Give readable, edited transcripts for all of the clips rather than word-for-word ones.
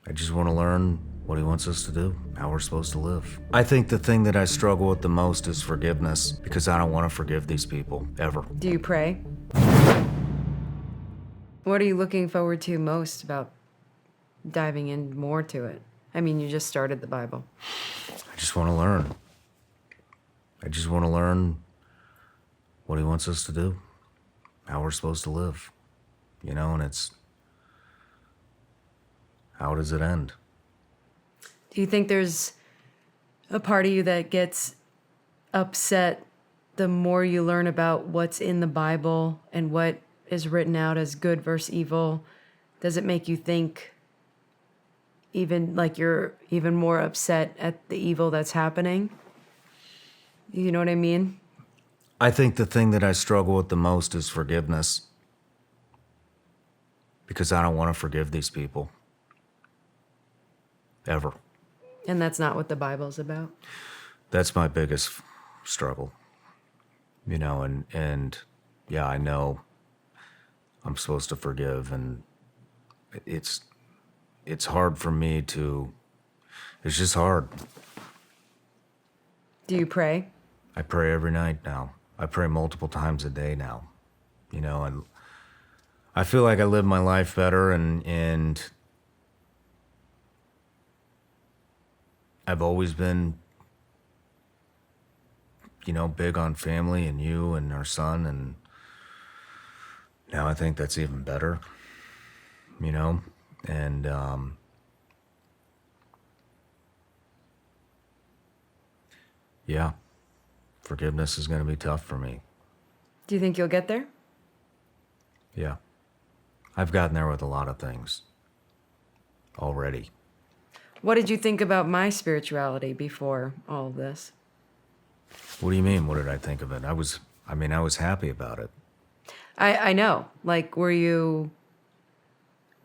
I just want to learn what he wants us to do, how we're supposed to live. I think the thing that I struggle with the most is forgiveness, because I don't want to forgive these people, ever. Do you pray? What are you looking forward to most about diving in more to it? I mean, you just started the Bible. I just want to learn. I just want to learn what he wants us to do, how we're supposed to live, and it's, how does it end? Do you think there's a part of you that gets upset the more you learn about what's in the Bible and what is written out as good versus evil? Does it make you think even like you're even more upset at the evil that's happening? You know what I mean? I think the thing that I struggle with the most is forgiveness, because I don't want to forgive these people, ever. And that's not what the Bible's about. That's my biggest struggle, and yeah, I know I'm supposed to forgive, and it's hard for me to, it's just hard. Do you pray? I pray every night now. I pray multiple times a day now, and I feel like I live my life better, and I've always been, big on family and you and our son, and now I think that's even better, and yeah, forgiveness is going to be tough for me. Do you think you'll get there? Yeah. I've gotten there with a lot of things already. What did you think about my spirituality before all of this? What do you mean? What did I think of it? I was happy about it. I know. Like, were you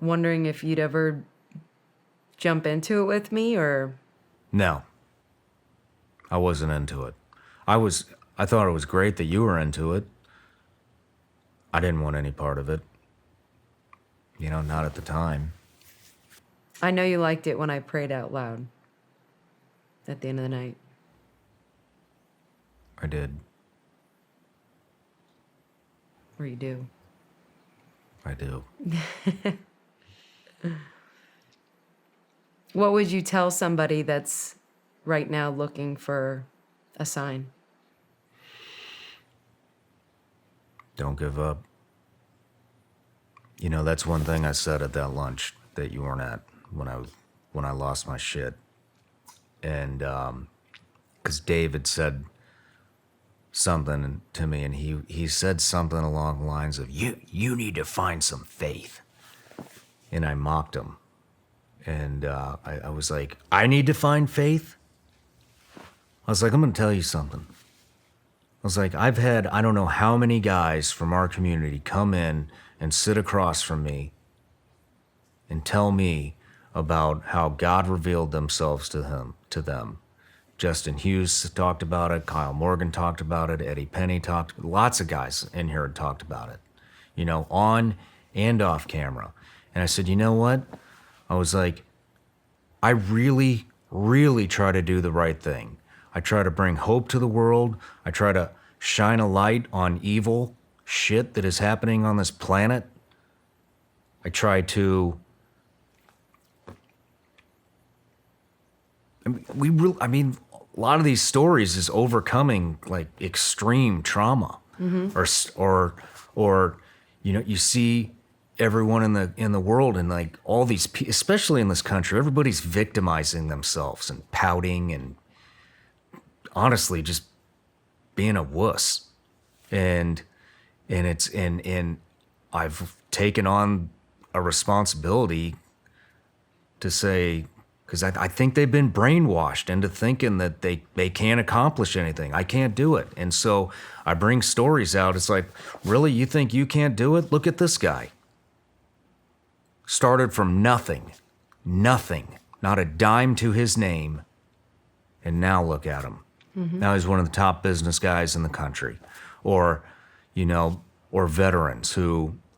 wondering if you'd ever jump into it with me, or? No. I wasn't into it. I thought it was great that you were into it. I didn't want any part of it. Not at the time. I know you liked it when I prayed out loud at the end of the night. I did. Or you do. I do. What would you tell somebody that's right now looking for a sign? Don't give up. That's one thing I said at that lunch that you weren't at when I lost my shit. And because David said something to me, and he said something along the lines of, you need to find some faith. And I mocked him. And I was like, I need to find faith? I was like, I'm going to tell you something. I was like, I've had, I don't know how many guys from our community come in and sit across from me and tell me about how God revealed themselves to them. Justin Hughes talked about it. Kyle Morgan talked about it. Eddie Penny talked. Lots of guys in here had talked about it, on and off camera. And I said, you know what? I was like, I really, really try to do the right thing. I try to bring hope to the world. I try to shine a light on evil shit that is happening on this planet. I try to... a lot of these stories is overcoming like extreme trauma, or you see everyone in the world, and like all these, especially in this country, everybody's victimizing themselves and pouting and honestly just being a wuss, and I've taken on a responsibility to say, because I think they've been brainwashed into thinking that they can't accomplish anything. I can't do it. And so I bring stories out. It's like, really? You think you can't do it? Look at this guy. Started from nothing, not a dime to his name. And now look at him. Mm-hmm. Now he's one of the top business guys in the country. Or veterans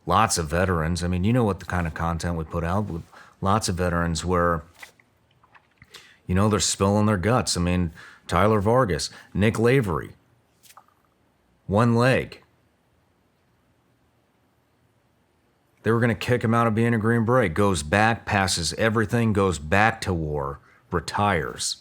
lots of veterans. I mean, you know what the kind of content we put out with lots of veterans where, you know, they're spilling their guts. I mean, Tyler Vargas, Nick Lavery, one leg. They were going to kick him out of being a Green Beret. Goes back, passes everything, goes back to war, retires.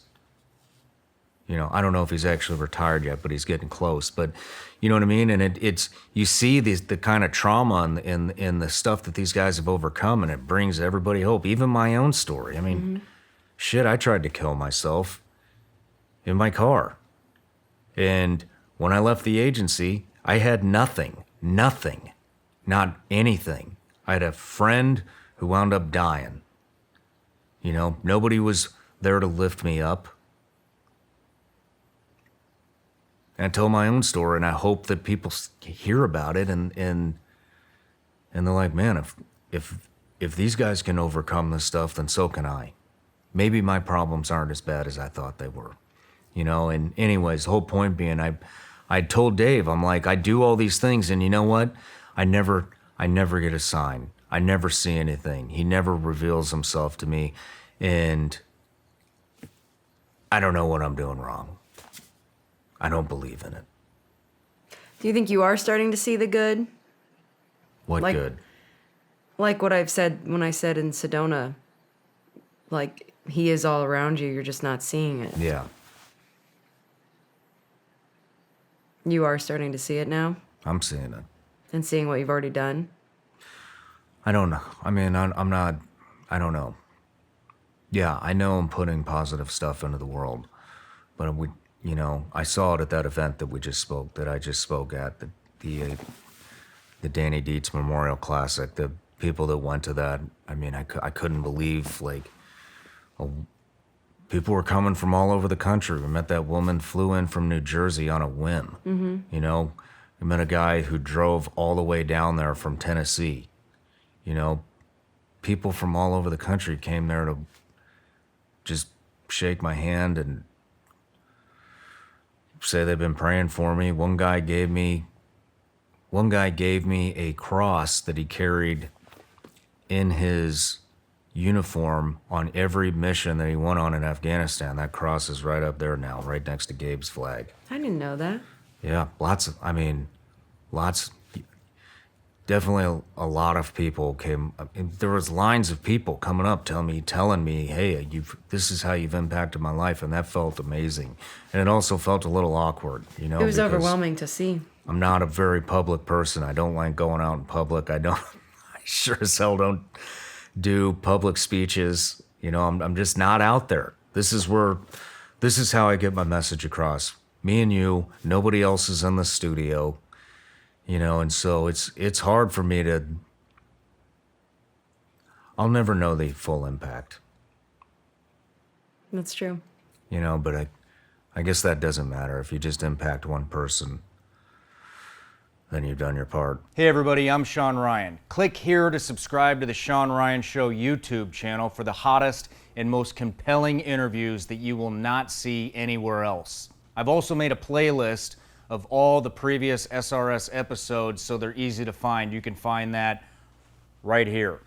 You know, I don't know if he's actually retired yet, but he's getting close. But you know what I mean? And it's you see the kind of trauma in the stuff that these guys have overcome, and it brings everybody hope. Even my own story. I mean, shit, I tried to kill myself in my car. And when I left the agency, I had nothing, not anything. I had a friend who wound up dying. You know, nobody was there to lift me up. And I tell my own story, and I hope that people hear about it, and they're like, man, if these guys can overcome this stuff, then so can I. Maybe my problems aren't as bad as I thought they were, you know. And anyways, the whole point being, I told Dave, I'm like, I do all these things, and you know what? I never get a sign. I never see anything. He never reveals himself to me, and I don't know what I'm doing wrong. I don't believe in it. Do you think you are starting to see the good? What Like- good? Like what I've said when I said in Sedona, like he is all around you, you're just not seeing it. Yeah, You are starting to see it now I'm seeing it. and seeing what you've already done. I don't know. I mean, I'm not, I don't know. Yeah, I know I'm putting positive stuff into the world, but you know, I saw it at that event that I just spoke at, the Danny Dietz Memorial Classic. The people that went to that, I mean, I couldn't believe, like, people were coming from all over the country. We met that woman, flew in from New Jersey on a whim. You know, we met a guy who drove all the way down there from Tennessee. You know, people from all over the country came there to just shake my hand and say they've been praying for me. One guy gave me a cross that he carried in his uniform on every mission that he went on in Afghanistan. That cross is right up there now, right next to Gabe's flag. I didn't know that. Yeah, definitely a lot of people came. There was lines of people coming up telling me, hey, this is how you've impacted my life, and that felt amazing. And it also felt a little awkward, you know. It was because overwhelming to see. I'm not a very public person. I don't like going out in public. I sure as hell don't do public speeches. You know, I'm just not out there. This is how I get my message across. Me and you, nobody else is in the studio. You know, and so it's hard for me to, I'll never know the full impact, That's true. you know, but I guess that doesn't matter. If you just impact one person, then you've done your part. Hey everybody, I'm Shawn Ryan. Click here to subscribe to the Shawn Ryan Show YouTube channel for the hottest and most compelling interviews that you will not see anywhere else. I've also made a playlist of all the previous SRS episodes so they're easy to find. You can find that right here.